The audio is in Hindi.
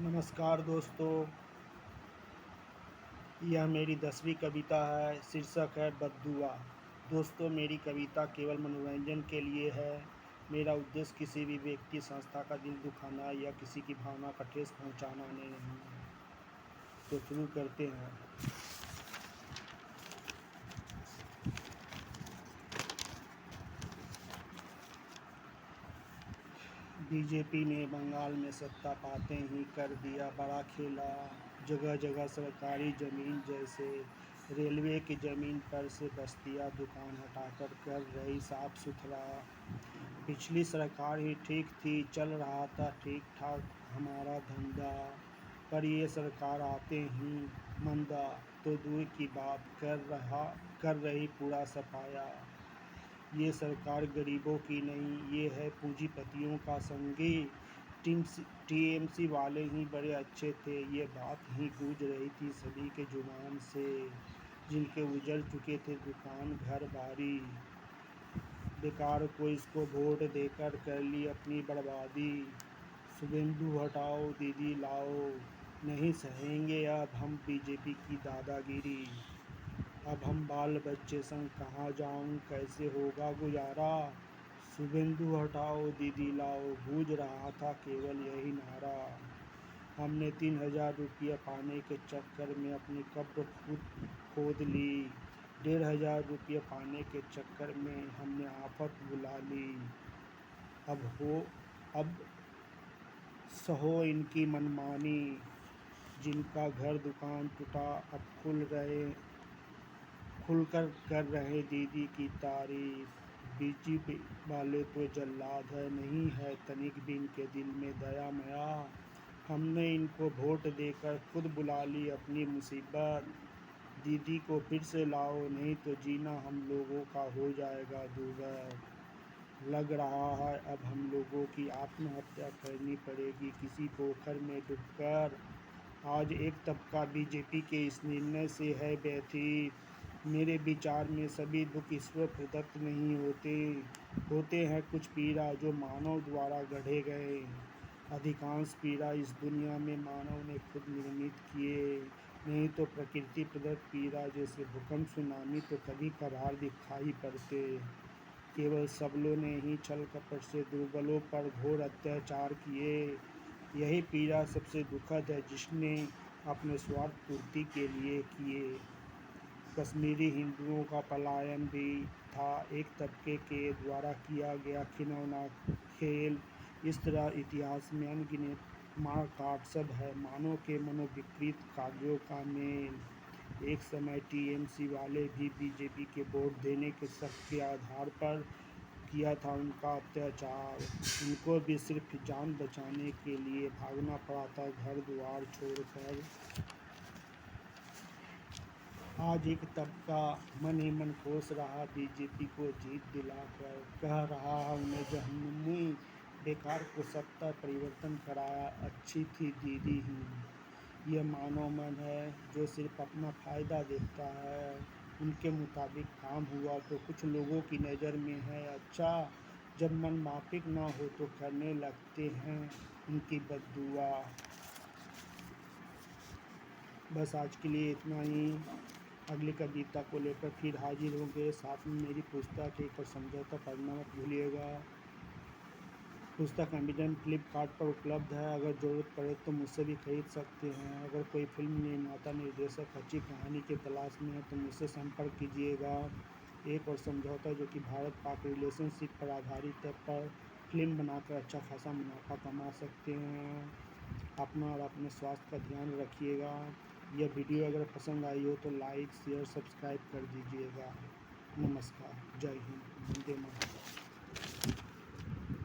नमस्कार दोस्तों, यह मेरी 10वीं कविता है। शीर्षक है बद्दुआ। दोस्तों, मेरी कविता केवल मनोरंजन के लिए है। मेरा उद्देश्य किसी भी व्यक्ति, संस्था का दिल दुखाना या किसी की भावना का ठेस पहुंचाना नहीं है। तो शुरू करते हैं। बीजेपी ने बंगाल में सत्ता पाते ही कर दिया बड़ा खेला। जगह जगह सरकारी ज़मीन जैसे रेलवे की ज़मीन पर से बस्तियां दुकान हटाकर कर रही साफ सुथरा। पिछली सरकार ही ठीक थी, चल रहा था ठीक ठाक हमारा धंधा। पर ये सरकार आते ही मंदा तो दूर की बात कर रही पूरा सफाया। ये सरकार गरीबों की नहीं, ये है पूंजीपतियों का संगी। टीएमसी वाले ही बड़े अच्छे थे, ये बात ही गूंज रही थी सभी के जुबान से। जिनके उजड़ चुके थे दुकान घर बारी, बेकार को इसको वोट देकर कर ली अपनी बर्बादी। शुभेंदु हटाओ दीदी लाओ, नहीं सहेंगे अब हम बीजेपी की दादागिरी। अब हम बाल बच्चे संग कहाँ जाऊँ, कैसे होगा गुजारा। शुभेंदु हटाओ दीदी लाओ, गूंज रहा था केवल यही नारा। हमने 3000 रुपये पाने के चक्कर में अपनी कब्र खुद खोद ली। 1500 रुपये पाने के चक्कर में हमने आफत बुला ली। अब सहो इनकी मनमानी। जिनका घर दुकान टूटा अब खुलकर कर रहे दीदी की तारीफ। बीजेपी वाले तो जल्लाद है, नहीं है तनिक भी इनके दिल में दया मया। हमने इनको वोट देकर खुद बुला ली अपनी मुसीबत। दीदी को फिर से लाओ, नहीं तो जीना हम लोगों का हो जाएगा दूभर। लग रहा है अब हम लोगों की आत्महत्या करनी पड़ेगी किसी पोखर में डूबकर। आज एक तबका बीजेपी के इस निर्णय से है व्यथित। मेरे विचार में सभी दुख ईश्वर प्रदत्त नहीं होते हैं कुछ पीड़ा जो मानव द्वारा गढ़े गए। अधिकांश पीड़ा इस दुनिया में मानव ने खुद निर्मित किए, नहीं तो प्रकृति प्रदत्त पीड़ा जैसे भूकंप सुनामी तो कभी कभार दिखाई पड़ते। केवल सबलों ने ही छल कपट से दुर्बलों पर घोर अत्याचार किए। यही पीड़ा सबसे दुखद है जिसने अपने स्वार्थ पूर्ति के लिए किए। कश्मीरी हिंदुओं का पलायन भी था एक तबके के द्वारा किया गया खिलौना खेल। इस तरह इतिहास में अनगिनत मारकाट सब है, मानव के मनोविकृत कार्यों का मेल। एक समय टीएमसी वाले भी बीजेपी के वोट देने के शक के आधार पर किया था उनका अत्याचार। उनको भी सिर्फ जान बचाने के लिए भागना पड़ा था घर द्वार छोड़कर। आज एक तबका मन ही मन कोस रहा बीजेपी को जीत दिलाकर। कह रहा है उन्हें जहन्नुमी, बेकार को सत्ता परिवर्तन कराया, अच्छी थी दीदी ही। यह मानव मन है जो सिर्फ अपना फ़ायदा देखता है। उनके मुताबिक काम हुआ तो कुछ लोगों की नज़र में है अच्छा, जब मन माफिक ना हो तो करने लगते हैं उनकी बद्दुआ। बस आज के लिए इतना ही। अगली कविता को लेकर फिर हाजिर होंगे। साथ में मेरी पुस्तक एक और समझौता पढ़ना मत भूलिएगा। पुस्तक अमेज़न फ्लिपकार्ट पर उपलब्ध है, अगर ज़रूरत पड़े तो मुझसे भी खरीद सकते हैं। अगर कोई फिल्म निर्माता निर्देशक अच्छी कहानी की तलाश में है तो मुझसे संपर्क कीजिएगा। एक और समझौता जो कि भारत पाक रिलेशनशिप पर आधारित है, पर फिल्म बनाकर अच्छा खासा मुनाफा कमा सकते हैं। अपना और अपने स्वास्थ्य का ध्यान रखिएगा। यह वीडियो अगर पसंद आई हो तो लाइक शेयर सब्सक्राइब कर दीजिएगा। नमस्कार, जय हिंद, वंदे मातरम।